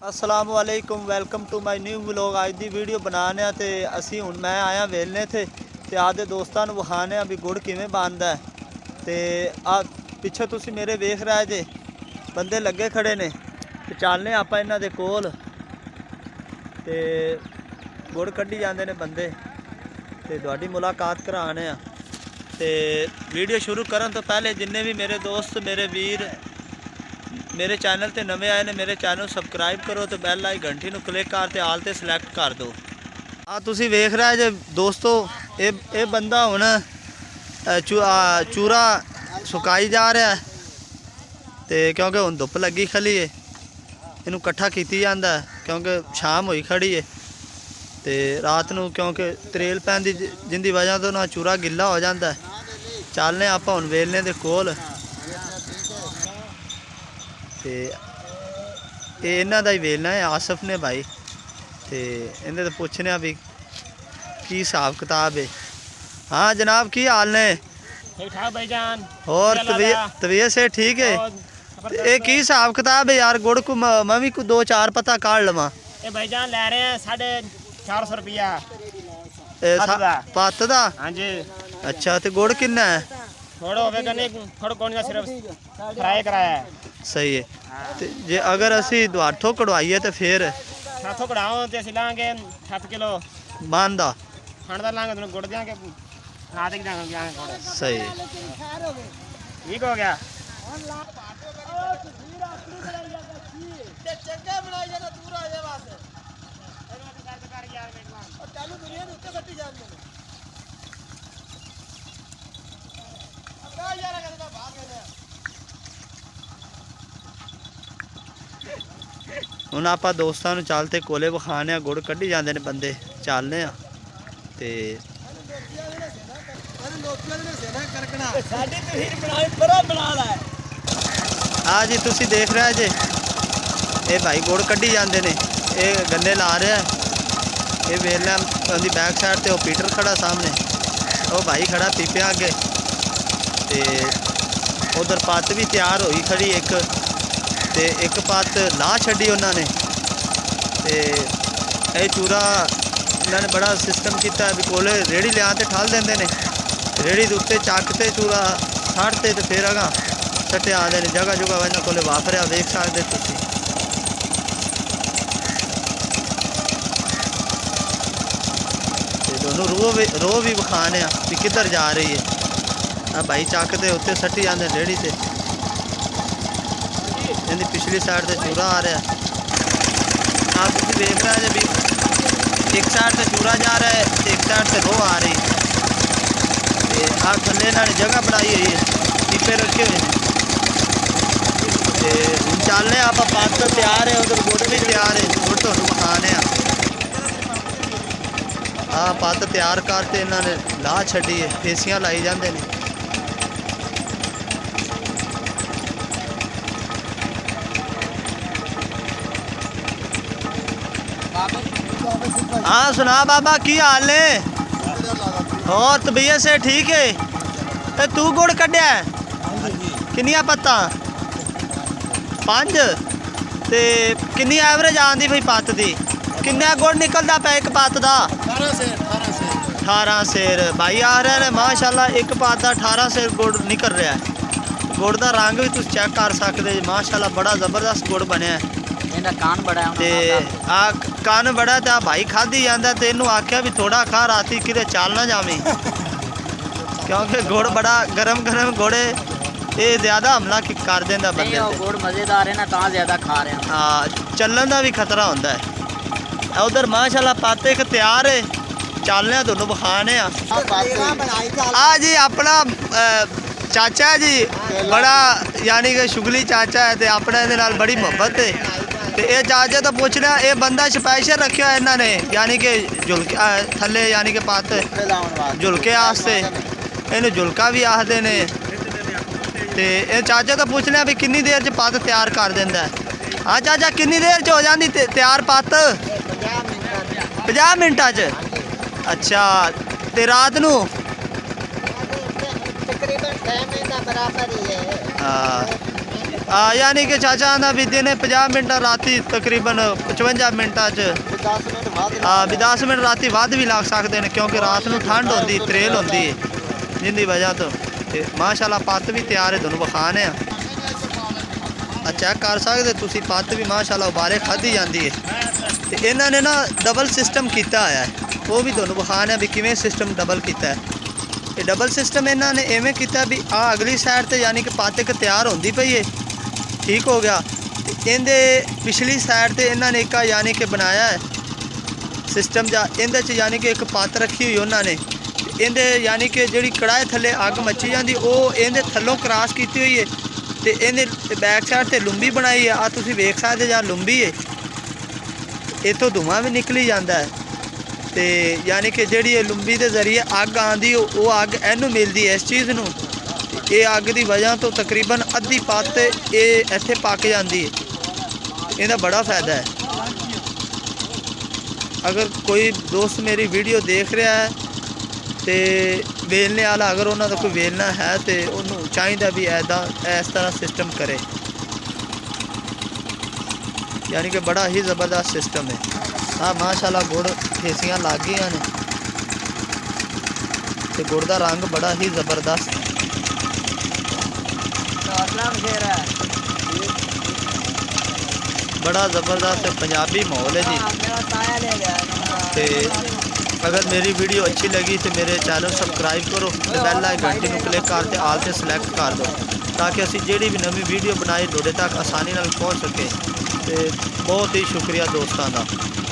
अस्सलाम वालेकुम welcome to my new vlog. अज की वीडियो बनाने तो असी हूँ मैं आया वेलने थे तो आदे दोस्तों विखाने भी गुड़ किवें बनता है। तो आ पिछे तुसी मेरे वेख रहे जे बंदे लगे खड़े ने तो चलने आप इन्हां दे कोल ते गुड़ कड्ढी जाते ने बंदे ते तुहाडी मुलाकात कराने ते वीडियो शुरू करन तो पहले जिन्ने भी मेरे दोस्त मेरे वीर मेरे चैनल ते नवे आए ने मेरे चैनल सबसक्राइब करो तो बैल आई घंटी नूं क्लिक कर ते आल ते सिलेक्ट कर दो। आ तुसी वेख रहे जे दोस्तों ये बंदा हुण चूरा सुकाई जा रहा है तो क्योंकि हुण धुप लगी खली है इनू कट्ठा कीती जांदा है क्योंकि शाम हुई खड़ी है तो रात नूं क्योंकि तरेल पैंदी जिंदी वजह तो ना चूरा गिला हो जाता है। चलने आप हुण वेलने दे कोल ते इन्हां दा ही वेलना है आसफ ने भाई तो इन्हें तो पूछने भी की हिसाब किताब है। हाँ जनाब की हाल ने? ठीक ठाक भाईजान। और तबीयत से ठीक है? ये की हिसाब किताब है यार? गुड़ को मैं भी 2-4 पता काट लवा। ये भाईजान ले रहे हैं 450 रुपया पत्त दा। हाँ जी। अच्छा तो गुड़ किन्ना है? थोड़ा होगा नहीं थोड़ा कौन सा सिर्फ फ्राई कराया है। सही है। ते जे अगर असी दुआठों कढ़वाइए तो फिर साथों कढ़ाओ तो असं लाँगे 7 किलो बांधा खंड का लाँगे तो गुड़ देंगे ना देख जाएंगे। सही है। ठीक हो गया। ਹੁਣ ਆਪਾਂ ਦੋਸਤਾਂ ਨੂੰ ਚੱਲ ਤੇ ਕੋਲੇ ਵਿਖਾਣੇ ਆ ਗੁੜ ਕੱਢੀ ਜਾਂਦੇ ਨੇ ਬੰਦੇ ਚੱਲਨੇ ਆ ਤੇ ਆ ਜੀ ਤੁਸੀਂ ਦੇਖ ਰਹੇ ਜੇ ਇਹ ਭਾਈ ਗੁੜ ਕੱਢੀ ਜਾਂਦੇ ਨੇ ਇਹ ਗੰਨੇ ਲਾ ਰਿਹਾ ਇਹ ਵੇਲਾ ਉਹਦੀ ਬੈਕ ਸਾਈਡ ਤੇ ਉਹ ਪੀਟਰ ਖੜਾ ਸਾਹਮਣੇ ਉਹ ਭਾਈ ਖੜਾ ਪੀਪਿਆਂ ਅੱਗੇ ਤੇ ਉਧਰ ਪੱਤ ਵੀ ਤਿਆਰ ਹੋਈ ਖੜੀ ਇੱਕ ਤੇ ਇੱਕ ਪੱਤ ਲਾ ਛੱਡੀ ਉਹਨਾਂ ਨੇ ਤੇ ਇਹ ਚੂਰਾ ਇਹਨਾਂ ਨੇ ਬੜਾ ਸਿਸਟਮ ਕੀਤਾ ਵੀ ਕੋਲੇ ਰੇੜੀ ਲਿਆ ਤੇ ਠਾਲ ਦਿੰਦੇ ਨੇ ਰੇੜੀ ਦੇ ਉੱਤੇ ਚੱਕ ਤੇ ਚੂਰਾ ਛੱਡਤੇ ਤੇ ਫਿਰ ਅਗਾ ਸੱਟੇ ਆਉਂਦੇ ਨੇ ਜਗ੍ਹਾ ਜਗ੍ਹਾ ਇਹਨਾਂ ਕੋਲੇ ਵਾਪਰਿਆ ਵੇਖ ਸਕਦੇ ਤੁਸੀਂ। ਤੇ ਦੋਨੋਂ ਰੋ ਵੀ ਵਿਖਾਣੇ ਆ ਵੀ ਕਿੱਧਰ ਜਾ ਰਹੀ ਹੈ। ਆ ਭਾਈ ਚੱਕ ਤੇ ਉੱਤੇ ਸੱਟੀ ਜਾਂਦੇ ਰੇੜੀ ਤੇ इनकी पिछली साइड से चूरा आ रहा आप तुम देख रहे हैं भी एक साइड से चूरा जा रहा है तो एक साइड से रो आ रही आ थले इन्होंने जगह बनाई हुई है पीपे रखे हुए हैं। चलने आप पत्त तैयार है उधर गुड़ भी तैयार है गुड़ तो मखाने हाँ पत्त तैयार करते इन्होंने ला छड़ी है फेसियां लाई जाते हैं। हाँ सुना बाबा की हाल ने? और तबीयत से ठीक है? तो तू गुड़ कढ़िया किनिया पत्ता? 5 ते किन्नी एवरेज आंदी भाई पत्त दी? किन्ना गुड़ निकलता पे एक पत्त दा? 18 सेर भाई आ रहे ने माशाल्लाह एक पत्त दा 18 सेर गुड़ निकल रहा है। गुड़ का रंग भी तुम चेक कर सकते माशाल्लाह बड़ा ज़बरदस्त गुड़ बनया है। कान बड़ा ते आ कान बड़ा तो भाई खाधी जाता तो इनू आख्या भी थोड़ा खा राती कि चल ना जावी क्योंकि गुड़ बड़ा गरम गरम गुड़ ये ज्यादा हमला कर देंदा बंदे ते गुड़ मजेदार है ना ता ज्यादा खा रहे हैं। हाँ चलन का भी खतरा होंदा है। उधर माशाल्लाह पत्ते एक तैयार है चलने दोनों बखाने आ जी अपना चाचा है जी बड़ा यानी कि शुगली चाचा है तो अपने इहदे नाल बड़ी मुहब्बत है तो ये चाचे तो पूछना ये बंदा स्पैशल रखा है इन्होंने यानी कि झुलके थले यानी कि पत्त झुलके आस्ते इन्हू झुलका भी आखते ने तो ये चाचा तो पूछना भी किन्नी देर च पत्त तैयार कर देंदा है। हाँ चाचा किन्नी देर च हो जाती तैयार पत्त? 50 मिनटा च। अच्छा तो रात नू तकरीबन 6 महीना बराबर ही है। यानी कि चाचा आंदा भी दिन 50 मिनट राती तकरीबन 55 मिनटा च 10 मिनट राती वध भी लग सकते हैं क्योंकि रात को ठंड होती त्रेल होती है जिंदी वजह तो माशाल्लाह पत्त भी तैयार है तुहानू विखाने चेक कर सकते तुसी पत्त भी माशाल्लाह उबारे खाधी जाती है तो इन्होंने ना डबल सिस्टम किया होया है वो भी तुहानू विखाने भी किवें सिस्टम डबल किया है ये डबल सिस्टम इन्होंने इवें किया भी आ अगली साइड तो यानी कि पत्त एक तैयार होती पई है ठीक हो गया इहदे पिछली साइड तो इन्होंने एक यानी कि बनाया है सिस्टम जा इहदे च यानी कि एक पत्त रखी हुई उन्होंने इहदे यानी कि जिहड़ी कड़ाहे थल्ले अग मची जाती वो इहदे थल्लों क्रॉस की हुई है तो इहदे बैक साइड से लुंबी बनाई है आ तुसीं वेख सकदे जां लुंबी है इत्थों धुआं भी निकली जाता है तो यानी कि जिहड़ी लुंबी के जरिए अग आती वो अग इनू मिलती है इस चीज़ नूं ये अग की वजह तो तकरीबन अद्धी पत्त ये इत्थे पक जाती है इहदा बड़ा फायदा है अगर कोई दोस्त मेरी वीडियो देख रहा है तो वेलने वाला अगर उन्होंने कोई वेलना है तो उन्होंने चाहिए भी ऐदा इस तरह सिस्टम करे यानी कि बड़ा ही ज़बरदस्त सिस्टम है हाँ माशाल्लाह गुड़ फेसियाँ लग गई ने तो गुड़ का रंग बड़ा ही ज़बरदस्त बड़ा ज़बरदस्त पंजाबी माहौल है जी तो अगर मेरी वीडियो अच्छी लगी तो मेरे चैनल सब्सक्राइब करो तो बैल आइकन को क्लिक करके आल से सिलेक्ट कर दो ताकि असी जिहड़ी भी नवी वीडियो बनाई तुहाडे तक आसानी नाल पहुँच सके तो बहुत ही शुक्रिया दोस्तों का।